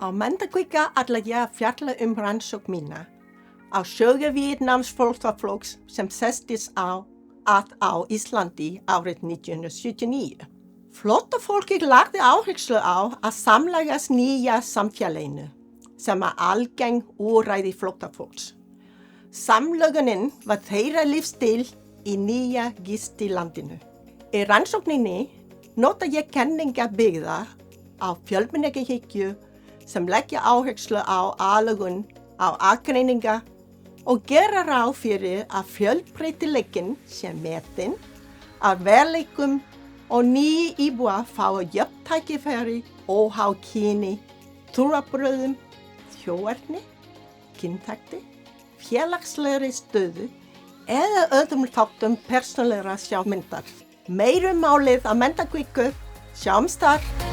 Á Menntakvika ætla ég að fjalla rannsókn mína á sögu víetnamsks sem sestist að á Íslandi árið 1979. Flóttafólkið lagði áherslu á að samlagast nýja samfélaginu sem algeng úrræði flóttafólks. Samlögunin var þeirra lífsstíl í nýja gistilandinu. Í rannsókninni nota ég kenningar byggðar á fjölmenningarhyggju sem leggja áherslu á aðlögun á aðgreiningar og gera ráð fyrir að fjölbreytileikinn sé metinn að verðleikum og ný íbúar fái jöfn tækifæri óháð kyni, trúarbrögðum, þjóðerni, kynþætti, félagslegri stöðu eða öðrum þáttum persónulegrar sjálfsmyndar. Meira málið á Menntakviku, sjáumst þar!